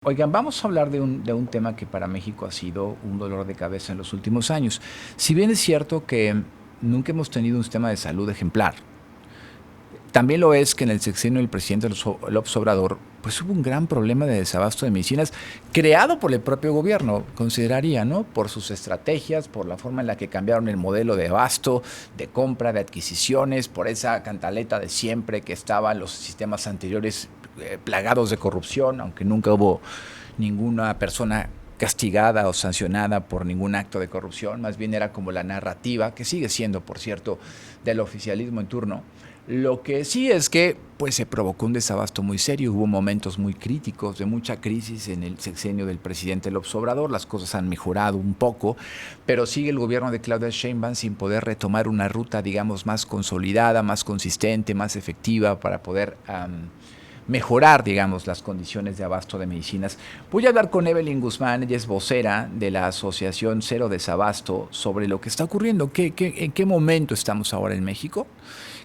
Oigan, vamos a hablar de un tema que para México ha sido un dolor de cabeza en los últimos años. Si bien es cierto que nunca hemos tenido un sistema de salud ejemplar, también lo es que en el sexenio del presidente López Obrador, pues hubo un gran problema de desabasto de medicinas creado por el propio gobierno, consideraría, ¿no? Por sus estrategias, por la forma en la que cambiaron el modelo de abasto, de compra, de adquisiciones, por esa cantaleta de siempre que estaban los sistemas anteriores plagados de corrupción, aunque nunca hubo ninguna persona castigada o sancionada por ningún acto de corrupción, más bien era como la narrativa, que sigue siendo, por cierto, del oficialismo en turno. Lo que sí es que pues se provocó un desabasto muy serio, hubo momentos muy críticos, de mucha crisis en el sexenio del presidente López Obrador, las cosas han mejorado un poco, pero sigue el gobierno de Claudia Sheinbaum sin poder retomar una ruta, digamos, más consolidada, más consistente, más efectiva para poder mejorar, digamos, las condiciones de abasto de medicinas. Voy a hablar con Evelyn Guzmán, ella es vocera de la Asociación Cero Desabasto, sobre lo que está ocurriendo. ¿En qué momento estamos ahora en México?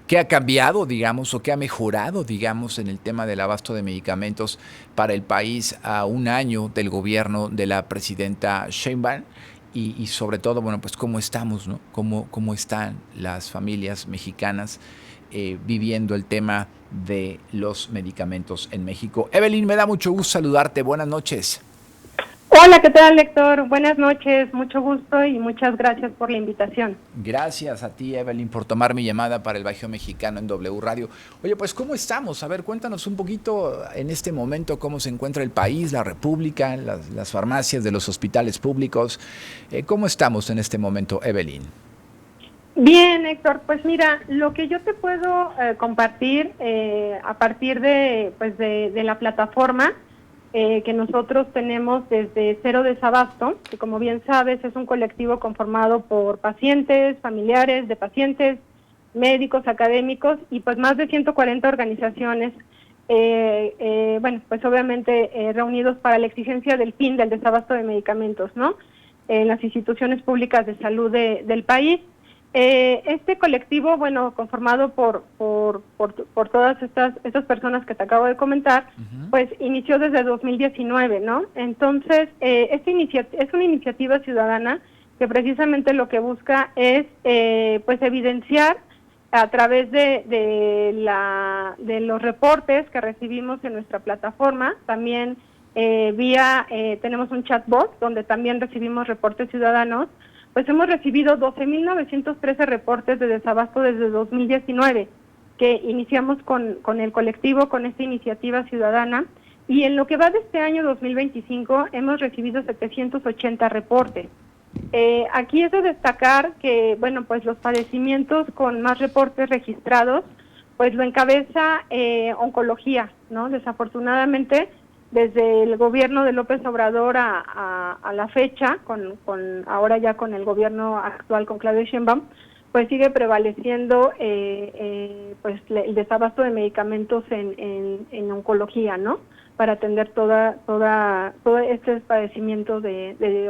¿Qué ha cambiado, digamos, o qué ha mejorado, digamos, en el tema del abasto de medicamentos para el país a un año del gobierno de la presidenta Sheinbaum? Y sobre todo, bueno, pues cómo estamos, ¿no? Cómo están las familias mexicanas viviendo el tema de los medicamentos en México. Evelyn, me da mucho gusto saludarte. Buenas noches. Hola, ¿qué tal, Héctor? Buenas noches, mucho gusto y muchas gracias por la invitación. Gracias a ti, Evelyn, por tomar mi llamada para el Bajío Mexicano en W Radio. Oye, pues, ¿cómo estamos? A ver, cuéntanos un poquito en este momento cómo se encuentra el país, la República, las farmacias de los hospitales públicos. ¿Cómo estamos en este momento, Evelyn? Bien, Héctor, pues mira, lo que yo te puedo compartir a partir de la plataforma que nosotros tenemos desde Cero Desabasto, que como bien sabes es un colectivo conformado por pacientes, familiares de pacientes, médicos, académicos y pues más de 140 organizaciones, bueno, pues obviamente reunidos para la exigencia del fin del desabasto de medicamentos, ¿no? En las instituciones públicas de salud del país. Este colectivo, bueno, conformado por todas estas personas que te acabo de comentar, pues inició desde 2019, ¿no? Entonces, es una iniciativa ciudadana que precisamente lo que busca es, pues, evidenciar a través de los reportes que recibimos en nuestra plataforma, también tenemos un chatbot donde también recibimos reportes ciudadanos. Pues hemos recibido 12.913 reportes de desabasto desde 2019, que iniciamos con el colectivo, con esta iniciativa ciudadana, y en lo que va de este año 2025 hemos recibido 780 reportes. Aquí es de destacar que, bueno, pues los padecimientos con más reportes registrados, pues lo encabeza oncología, ¿no? Desafortunadamente, desde el gobierno de López Obrador a la fecha, ahora ya con el gobierno actual, con Claudia Sheinbaum, pues sigue prevaleciendo pues el desabasto de medicamentos en oncología, ¿no? Para atender todo este padecimiento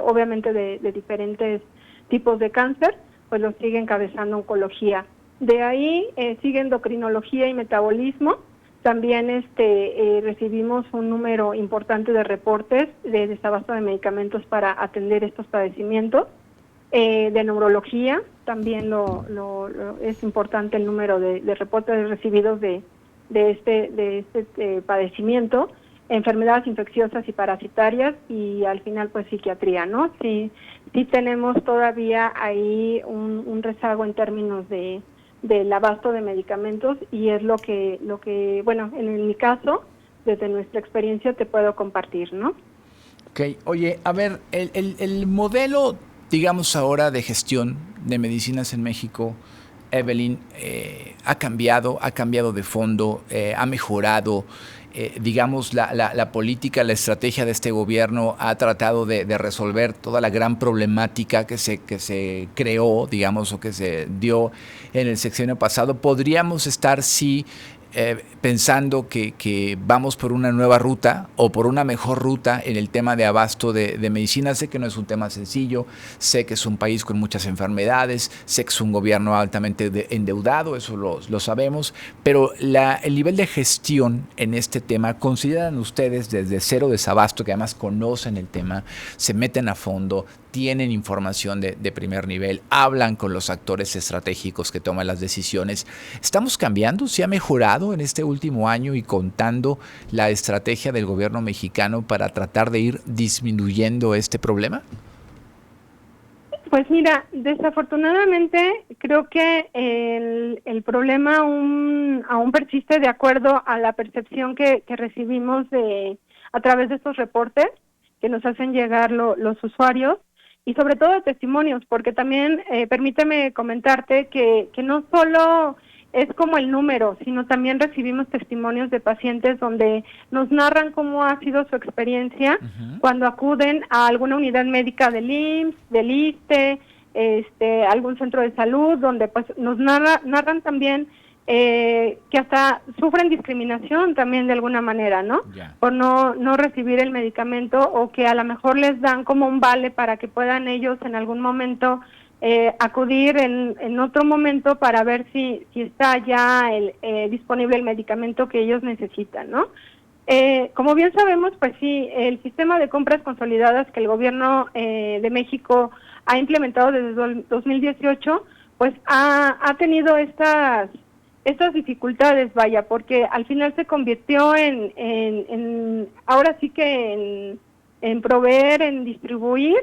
obviamente de diferentes tipos de cáncer, pues lo sigue encabezando oncología. De ahí sigue endocrinología y metabolismo. También recibimos un número importante de reportes de desabasto de medicamentos para atender estos padecimientos. De neurología, también es importante el número de reportes recibidos de este padecimiento, enfermedades infecciosas y parasitarias, y al final pues psiquiatría, ¿no? Sí tenemos todavía ahí un rezago en términos del abasto de medicamentos, y es lo que bueno, en mi caso, desde nuestra experiencia te puedo compartir, ¿no? Ok, oye, a ver, el modelo, digamos ahora, de gestión de medicinas en México, Evelyn, ha cambiado de fondo, ha mejorado. Digamos, la política, la estrategia de este gobierno ha tratado de resolver toda la gran problemática que se creó, digamos, o que se dio en el sexenio pasado. Podríamos estar, sí, pensando que vamos por una nueva ruta o por una mejor ruta en el tema de abasto de medicina. Sé que no es un tema sencillo, sé que es un país con muchas enfermedades, sé que es un gobierno altamente endeudado, eso lo sabemos, pero el nivel de gestión en este tema, ¿consideran ustedes desde Cero Desabasto, que además conocen el tema, se meten a fondo, tienen información de primer nivel, hablan con los actores estratégicos que toman las decisiones? ¿Estamos cambiando? ¿Se ha mejorado en este último año y contando la estrategia del gobierno mexicano para tratar de ir disminuyendo este problema? Pues mira, desafortunadamente creo que el problema aún persiste de acuerdo a la percepción que recibimos a través de estos reportes que nos hacen llegar los usuarios y sobre todo testimonios, porque también permíteme comentarte que no solo es como el número, sino también recibimos testimonios de pacientes donde nos narran cómo ha sido su experiencia cuando acuden a alguna unidad médica del IMSS, del ISSSTE, algún centro de salud, donde pues nos narran también que hasta sufren discriminación también de alguna manera, ¿no? Yeah. Por no recibir el medicamento, o que a lo mejor les dan como un vale para que puedan ellos en algún momento acudir en otro momento para ver si está ya disponible el medicamento que ellos necesitan, ¿no? Como bien sabemos, pues sí, el sistema de compras consolidadas que el gobierno de México ha implementado desde 2018, pues ha tenido estas dificultades, vaya, porque al final se convirtió ahora sí que en proveer, en distribuir,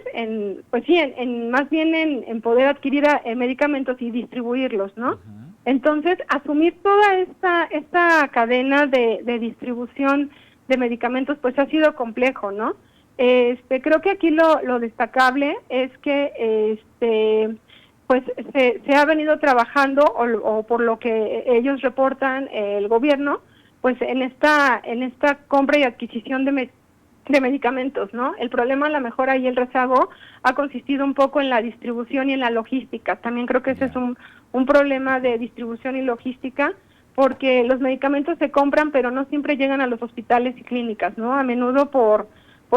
pues sí, más bien en poder adquirir medicamentos y distribuirlos, ¿no? Entonces, asumir toda esta cadena de distribución de medicamentos, pues ha sido complejo, ¿no? Creo que aquí lo destacable es que pues se ha venido trabajando, o por lo que ellos reportan el gobierno, pues en esta compra y adquisición de medicamentos, ¿no? El problema, a lo mejor ahí el rezago ha consistido un poco en la distribución y en la logística. También creo que ese es un problema de distribución y logística, porque los medicamentos se compran, pero no siempre llegan a los hospitales y clínicas, ¿no? A menudo por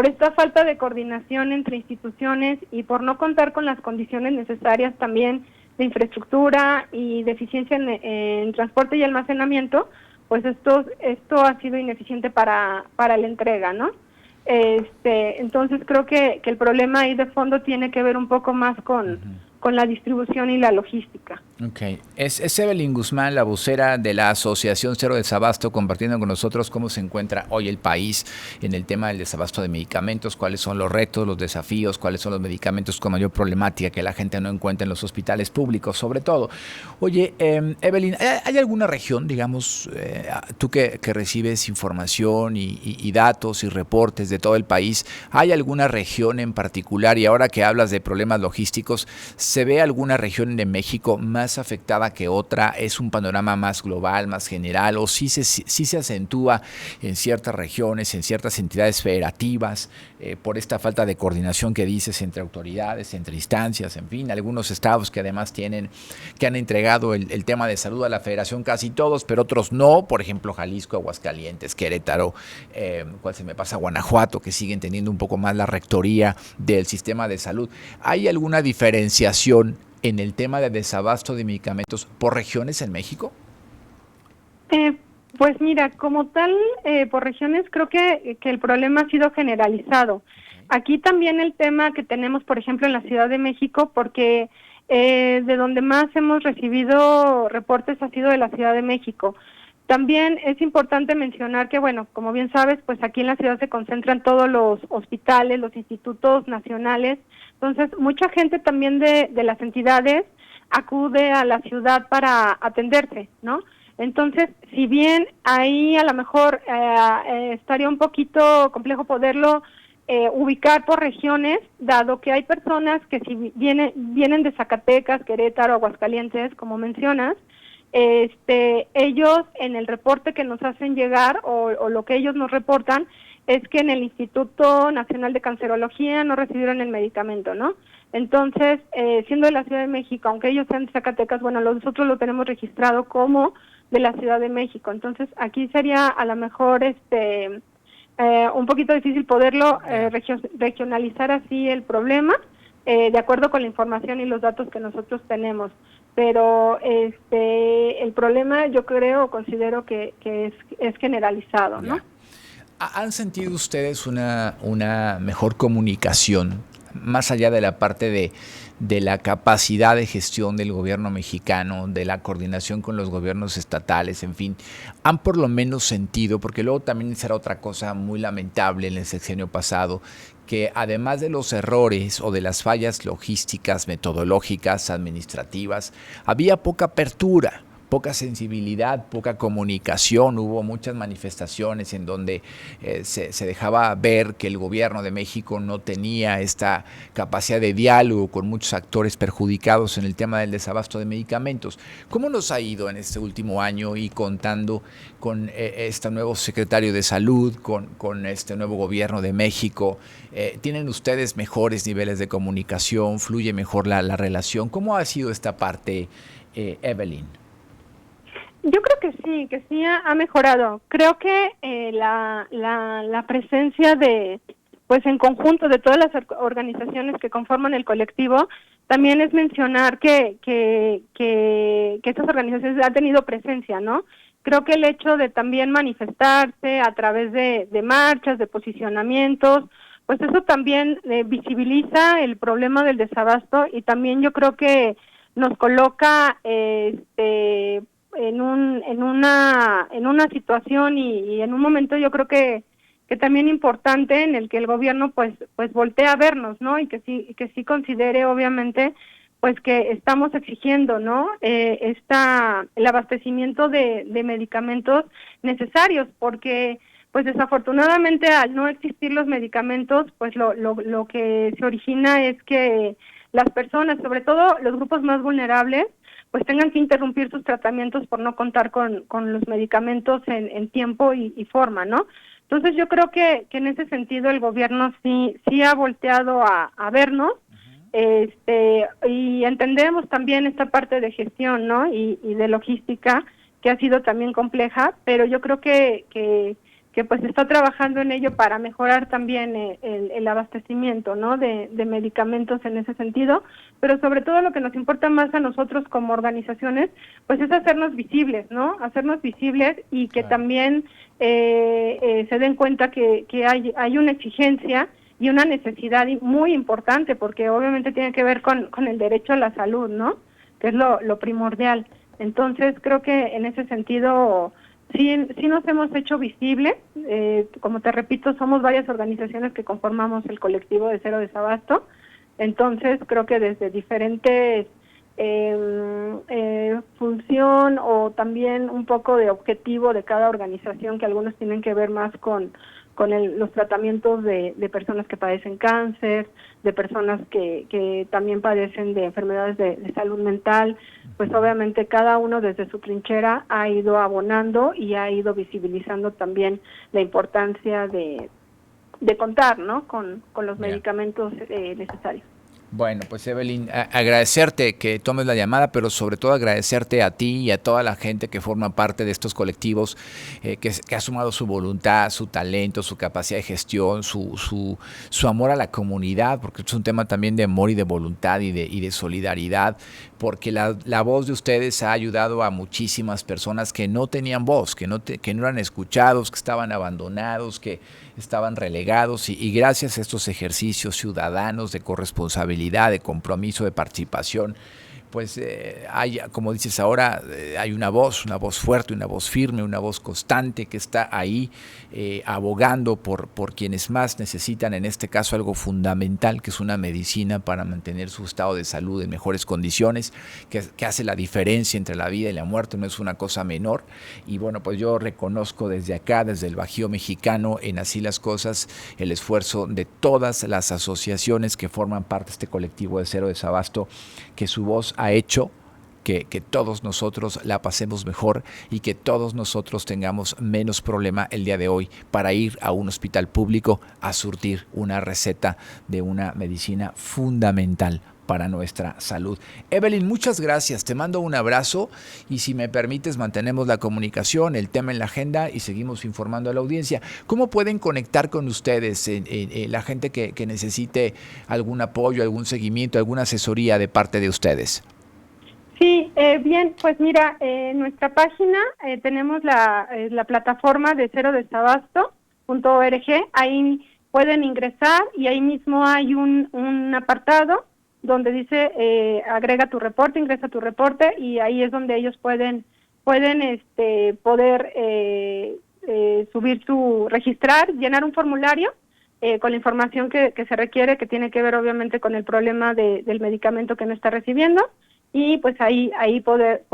esta falta de coordinación entre instituciones y por no contar con las condiciones necesarias también de infraestructura y de eficiencia en transporte y almacenamiento, pues esto ha sido ineficiente para la entrega, ¿no? Entonces creo que el problema ahí de fondo tiene que ver un poco más con la distribución y la logística. Ok. Es Evelyn Guzmán, la vocera de la Asociación Cero Desabasto, compartiendo con nosotros cómo se encuentra hoy el país en el tema del desabasto de medicamentos, cuáles son los retos, los desafíos, cuáles son los medicamentos con mayor problemática que la gente no encuentra en los hospitales públicos, sobre todo. Oye, Evelyn, ¿hay alguna región, digamos, tú que recibes información y datos y reportes de todo el país, hay alguna región en particular, y ahora que hablas de problemas logísticos, ¿se ve alguna región de México más afectada que otra? ¿Es un panorama más global, más general, o sí se acentúa en ciertas regiones, en ciertas entidades federativas, por esta falta de coordinación que dices entre autoridades, entre instancias, en fin, algunos estados que además que han entregado el tema de salud a la federación, casi todos, pero otros no, por ejemplo Jalisco, Aguascalientes, Querétaro, ¿cuál se me pasa? Guanajuato, que siguen teniendo un poco más la rectoría del sistema de salud? ¿Hay alguna diferenciación en el tema de desabasto de medicamentos por regiones en México? Pues mira, como tal, por regiones creo que el problema ha sido generalizado. Aquí también el tema que tenemos, por ejemplo, en la Ciudad de México, porque de donde más hemos recibido reportes ha sido de la Ciudad de México. También es importante mencionar que, bueno, como bien sabes, pues aquí en la ciudad se concentran todos los hospitales, los institutos nacionales. Entonces, mucha gente también de las entidades acude a la ciudad para atenderse, ¿no? Entonces, si bien ahí a lo mejor estaría un poquito complejo poderlo ubicar por regiones, dado que hay personas que si vienen de Zacatecas, Querétaro, Aguascalientes, como mencionas, ellos en el reporte que nos hacen llegar o lo que ellos nos reportan es que en el Instituto Nacional de Cancerología no recibieron el medicamento, ¿no? Entonces, siendo de la Ciudad de México, aunque ellos sean de Zacatecas, bueno, nosotros lo tenemos registrado como de la Ciudad de México. Entonces, aquí sería a lo mejor un poquito difícil poderlo regionalizar así el problema, de acuerdo con la información y los datos que nosotros tenemos. Pero el problema yo considero que es generalizado, ¿no? ¿Han sentido ustedes una mejor comunicación, más allá de la parte de la capacidad de gestión del gobierno mexicano, de la coordinación con los gobiernos estatales, en fin? ¿Han por lo menos sentido, porque luego también será otra cosa muy lamentable en el sexenio pasado, que además de los errores o de las fallas logísticas, metodológicas, administrativas, había poca apertura, poca sensibilidad, poca comunicación? Hubo muchas manifestaciones en donde se dejaba ver que el gobierno de México no tenía esta capacidad de diálogo con muchos actores perjudicados en el tema del desabasto de medicamentos. ¿Cómo nos ha ido en este último año y contando con este nuevo secretario de Salud, con este nuevo gobierno de México? ¿Tienen ustedes mejores niveles de comunicación? ¿Fluye mejor la relación? ¿Cómo ha sido esta parte, Evelyn? Yo creo que sí ha mejorado. Creo que la presencia pues en conjunto de todas las organizaciones que conforman el colectivo, también es mencionar que estas organizaciones han tenido presencia, ¿no? Creo que el hecho de también manifestarse a través de marchas, de posicionamientos, pues eso también visibiliza el problema del desabasto, y también yo creo que nos coloca en una situación y en un momento, yo creo que también importante, en el que el gobierno pues voltea a vernos, ¿no? Y que sí considere, obviamente, pues que estamos exigiendo, ¿no? El abastecimiento de medicamentos necesarios, porque pues desafortunadamente, al no existir los medicamentos, pues lo que se origina es que las personas, sobre todo los grupos más vulnerables, pues tengan que interrumpir sus tratamientos por no contar con los medicamentos en tiempo y forma, ¿no? Entonces yo creo que en ese sentido el gobierno sí ha volteado a vernos, y entendemos también esta parte de gestión, ¿no? Y de logística, que ha sido también compleja, pero yo creo que pues está trabajando en ello para mejorar también el abastecimiento, ¿no? de medicamentos en ese sentido, pero sobre todo lo que nos importa más a nosotros como organizaciones, pues es hacernos visibles, ¿no? Hacernos visibles, y que también se den cuenta que hay una exigencia y una necesidad muy importante, porque obviamente tiene que ver con el derecho a la salud, ¿no? Que es lo primordial. Entonces creo que en ese sentido sí nos hemos hecho visibles. Como te repito, somos varias organizaciones que conformamos el colectivo de Cero Desabasto. Entonces creo que desde diferentes función, o también un poco de objetivo de cada organización, que algunos tienen que ver más con los tratamientos de personas que padecen cáncer, de personas que también padecen de enfermedades de salud mental, pues obviamente cada uno desde su trinchera ha ido abonando y ha ido visibilizando también la importancia de contar, ¿no? con los medicamentos necesarios. Bueno, pues Evelyn, agradecerte que tomes la llamada, pero sobre todo agradecerte a ti y a toda la gente que forma parte de estos colectivos, que ha sumado su voluntad, su talento, su capacidad de gestión, su amor a la comunidad, porque es un tema también de amor y de voluntad y de solidaridad, porque la voz de ustedes ha ayudado a muchísimas personas que no tenían voz, que no eran escuchados, que estaban abandonados, que estaban relegados, y gracias a estos ejercicios ciudadanos de corresponsabilidad, de compromiso, de participación, pues hay, como dices ahora, hay una voz fuerte, una voz firme, una voz constante que está ahí abogando por quienes más necesitan, en este caso algo fundamental, que es una medicina para mantener su estado de salud en mejores condiciones, que hace la diferencia entre la vida y la muerte, no es una cosa menor. Y bueno, pues yo reconozco desde acá, desde el Bajío mexicano, en Así las Cosas, el esfuerzo de todas las asociaciones que forman parte de este colectivo de Cero Desabasto, que su voz ha hecho que todos nosotros la pasemos mejor y que todos nosotros tengamos menos problema el día de hoy para ir a un hospital público a surtir una receta de una medicina fundamental para nuestra salud. Evelyn, muchas gracias. Te mando un abrazo y si me permites mantenemos la comunicación, el tema en la agenda y seguimos informando a la audiencia. ¿Cómo pueden conectar con ustedes la gente que necesite algún apoyo, algún seguimiento, alguna asesoría de parte de ustedes? Sí, bien, pues mira, en nuestra página tenemos la plataforma de cerodesabasto.org, ahí pueden ingresar y ahí mismo hay un apartado donde dice agrega tu reporte, ingresa tu reporte y ahí es donde ellos pueden poder registrar, llenar un formulario con la información que se requiere, que tiene que ver obviamente con el problema del medicamento que no está recibiendo. Y pues ahí poder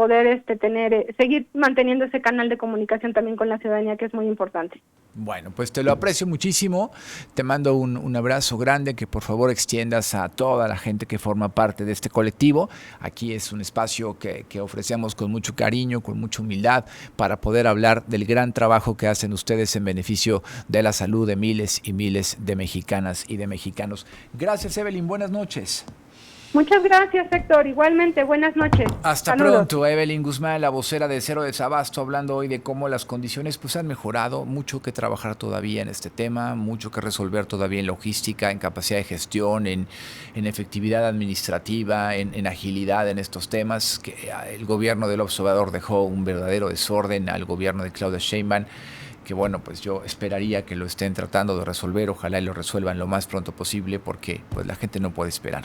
seguir manteniendo ese canal de comunicación también con la ciudadanía, que es muy importante. Bueno, pues te lo aprecio muchísimo, te mando un abrazo grande que por favor extiendas a toda la gente que forma parte de este colectivo. Aquí es un espacio que ofrecemos con mucho cariño, con mucha humildad, para poder hablar del gran trabajo que hacen ustedes en beneficio de la salud de miles y miles de mexicanas y de mexicanos. Gracias, Evelyn, buenas noches. Muchas gracias, Héctor. Igualmente, buenas noches. Hasta Saludos. pronto. Evelyn Guzmán, la vocera de Cero Desabasto, hablando hoy de cómo las condiciones pues han mejorado, mucho que trabajar todavía en este tema, mucho que resolver todavía en logística, en capacidad de gestión, en efectividad administrativa, en agilidad en estos temas, que el gobierno del Observador dejó un verdadero desorden al gobierno de Claudia Sheinbaum, que bueno, pues yo esperaría que lo estén tratando de resolver, ojalá y lo resuelvan lo más pronto posible, porque pues la gente no puede esperar.